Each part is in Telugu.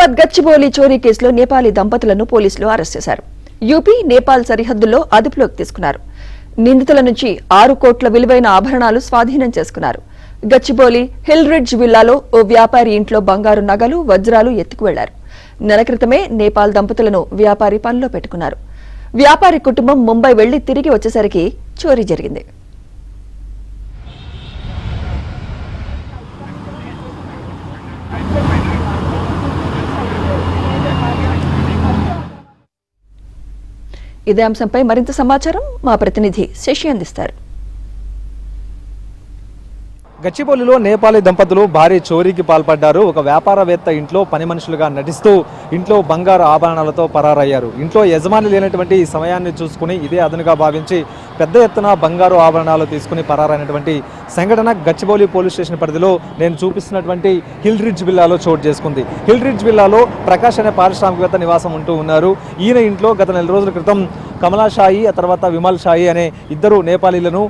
హైదరాబాద్ గచ్చిబౌలి చోరీ కేసులో నేపాలీ దంపతులను పోలీసులు అరెస్ట్ చేశారు. యూపీ, నేపాల్ సరిహద్దుల్లో అదుపులోకి తీసుకున్నారు. నిందితుల నుంచి 6 కోట్ల విలువైన ఆభరణాలు స్వాధీనం చేసుకున్నారు. గచ్చిబౌలి హిల్ రిడ్జ్ విల్లాలో ఓ వ్యాపారి ఇంట్లో బంగారు నగలు, వజ్రాలు ఎత్తుకు వెళ్లారు. నెల క్రితమే నేపాల్ దంపతులను వ్యాపారి పనిలో పెట్టుకున్నారు. వ్యాపారి కుటుంబం ముంబై వెళ్లి తిరిగి వచ్చేసరికి చోరీ జరిగింది. ఇదే అంశంపై మరింత సమాచారం మా ప్రతినిధి శశి అందిస్తారు. గచ్చిబౌలిలో నేపాలీ దంపతులు భారీ చోరీకి పాల్పడ్డారు. ఒక వ్యాపారవేత్త ఇంట్లో పని మనుషులుగా నటిస్తూ ఇంట్లో బంగారు ఆభరణాలతో పరారయ్యారు. ఇంట్లో యజమాని లేనటువంటి ఈ సమయాన్ని చూసుకుని ఇదే అదునుగా భావించి పెద్ద ఎత్తున బంగారు ఆభరణాలు తీసుకుని పరారైనటువంటి సంఘటన గచ్చిబౌలి పోలీస్ స్టేషన్ పరిధిలో నేను చూపిస్తున్నటువంటి హిల్ రిడ్జ్ విల్లాలో చోటు చేసుకుంది. హిల్ రిడ్జ్ విల్లాలో ప్రకాష్ అనే పారిశ్రామికవేత్త నివాసం ఉంటూ ఉన్నారు. ఈయన ఇంట్లో గత నెల రోజుల క్రితం కమలా షాయి, ఆ తర్వాత విమల్ షాయి అనే ఇద్దరు నేపాలీలను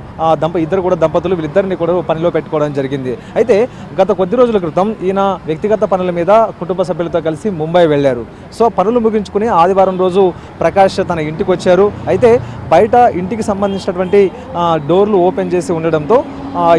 ఇద్దరు కూడా దంపతులు వీళ్ళిద్దరిని కూడా పనిలో పెట్టుకోవడం జరిగింది. అయితే గత కొద్ది రోజుల క్రితం ఈయన వ్యక్తిగత పనుల మీద కుటుంబ సభ్యులతో కలిసి ముంబై వెళ్లారు. సో పనులు ముగించుకుని ఆదివారం రోజు ప్రకాష్ తన ఇంటికి వచ్చారు. అయితే బయట ఇంటికి సంబంధించినటువంటి డోర్లు ఓపెన్ చేసి ఉండడంతో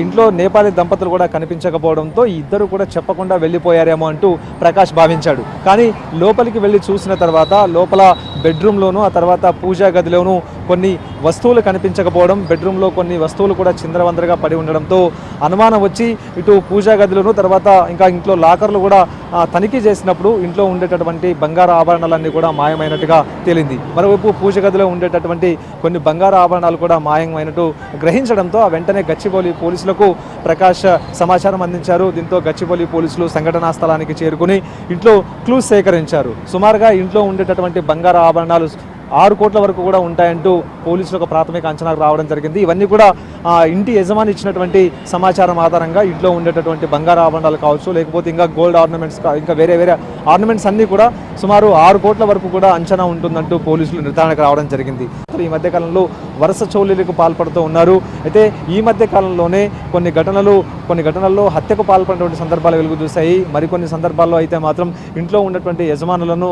ఇంట్లో నేపాలీ దంపతులు కూడా కనిపించకపోవడంతో ఈ ఇద్దరు కూడా చెప్పకుండా వెళ్ళిపోయారేమో అంటూ ప్రకాష్ భావించాడు. కానీ లోపలికి వెళ్ళి చూసిన తర్వాత లోపల బెడ్రూమ్లోను, ఆ తర్వాత పూజా గదిలోనూ కొన్ని వస్తువులు కనిపించకపోవడం, బెడ్రూమ్లో కొన్ని వస్తువులు కూడా చిందరవందరగా పడి ఉండడంతో అనుమానం వచ్చి ఇటు పూజా గదిలోను, తర్వాత ఇంకా ఇంట్లో లాకర్లు కూడా తనిఖీ చేసినప్పుడు ఇంట్లో ఉండేటటువంటి బంగారు ఆభరణాలన్నీ కూడా మాయమైనట్టుగా తేలింది. మరోవైపు పూజ గదిలో ఉండేటటువంటి కొన్ని బంగారు ఆభరణాలు కూడా మాయమైనట్టు గ్రహించడంతో వెంటనే గచ్చిబౌలి పోలీసులకు ప్రకాష్ సమాచారం అందించారు. దీంతో గచ్చిబౌలి పోలీసులు సంఘటనా స్థలానికి చేరుకుని ఇంట్లో క్లూస్ సేకరించారు. సుమారుగా ఇంట్లో ఉండేటటువంటి బంగారు ఆభరణాలు 6 కోట్ల వరకు కూడా ఉంటాయంటూ పోలీసులకు ప్రాథమిక అంచనాకు రావడం జరిగింది. ఇవన్నీ కూడా ఇంటి యజమాని ఇచ్చినటువంటి సమాచారం ఆధారంగా ఇంట్లో ఉండేటటువంటి బంగారు ఆభరణాలు కావచ్చు, లేకపోతే ఇంకా గోల్డ్ ఆర్నమెంట్స్, ఇంకా వేరే ఆర్నమెంట్స్ అన్నీ కూడా సుమారు 6 కోట్ల వరకు కూడా అంచనా ఉంటుందంటూ పోలీసులు నిర్ధారణకు రావడం జరిగింది. ఈ మధ్యకాలంలో వరుస చోరీలకు పాల్పడుతూ ఉన్నారు. అయితే ఈ మధ్య కాలంలోనే కొన్ని గణనల్లో హత్యకు పాల్పడినటువంటి సందర్భాలు వెలుగు చూశాయి. మరికొన్ని సందర్భాల్లో అయితే మాత్రం ఇంట్లో ఉన్నటువంటి యజమానులను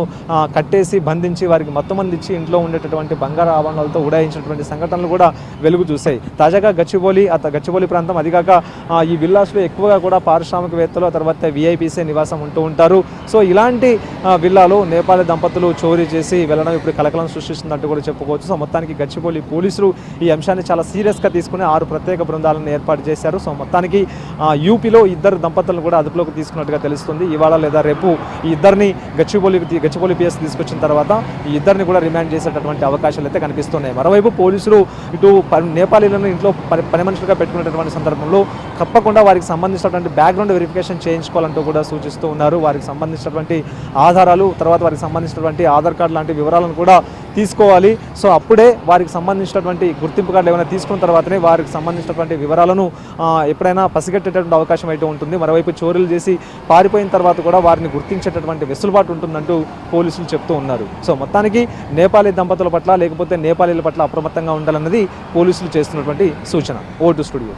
కట్టేసి బంధించి వారికి మొత్తం మంది ఇచ్చి ఇంట్లో ఉండేటటువంటి బంగారు ఆభరణాలతో ఉడాయించినటువంటి సంఘటనలు కూడా వెలుగు చూశాయి. తాజాగా గచ్చిబౌలి ప్రాంతం, అదిగాక ఈ విల్లాస్లో ఎక్కువగా కూడా పారిశ్రామికవేత్తలు, తర్వాత విఐపీసీ నివాసం ఉంటూ ఉంటారు. సో ఇలాంటి విల్లాలో నేపాలీ దంపతులు చోరీ చేసి వెళ్ళడం ఇప్పుడు కలకలం సృష్టిస్తుందంటూ కూడా చెప్పుకోవచ్చు. సో మొత్తానికి గచ్చిబౌలి పోలీసులు ఈ అంశాన్ని చాలా సీరియస్గా తీసుకుని 6 ప్రత్యేక బృందాలను ఏర్పాటు చేశారు. సో మొత్తానికి యూపీలో ఇద్దరు దంపతులను కూడా అదుపులోకి తీసుకున్నట్టుగా తెలుస్తుంది. ఇవాళ లేదా రేపు ఈ ఇద్దరిని గచ్చిబౌలి పిఎస్ తీసుకొచ్చిన తర్వాత ఈ ఇద్దరిని కూడా రిమాండ్ చేసేటటువంటి అవకాశాలు అయితే కనిపిస్తున్నాయి. మరోవైపు పోలీసులు ఇటు నేపాలీలను ఇంట్లో పని మనుషులుగా పెట్టుకునేటటువంటి సందర్భంలో తప్పకుండా వారికి సంబంధించినటువంటి బ్యాక్గ్రౌండ్ వెరిఫికేషన్ చేయించుకోవాలంటూ కూడా సూచిస్తూ ఉన్నారు. వారికి సంబంధించినటువంటి ఆధారాలు, తర్వాత వారికి సంబంధించినటువంటి ఆధార్ కార్డు లాంటి వివరాలను కూడా తీసుకోవాలి. సో అప్పుడే వారికి సంబంధించినటువంటి గుర్తింపు కార్డులు ఏమైనా తీసుకున్న తర్వాతనే వారికి సంబంధించినటువంటి వివరాలను ఎప్పుడైనా పసిగట్టేటటువంటి అవకాశం అయితే ఉంటుంది. మరోవైపు చోరీలు చేసి పారిపోయిన తర్వాత కూడా వారిని గుర్తించేటటువంటి వెసులుబాటు ఉంటుందంటూ పోలీసులు చెప్తూ ఉన్నారు. సో మొత్తానికి నేపాలీ దంపతుల పట్ల, లేకపోతే నేపాలీల పట్ల అప్రమత్తంగా ఉండాలన్నది పోలీసులు చేస్తున్నటువంటి సూచన. Vote studio.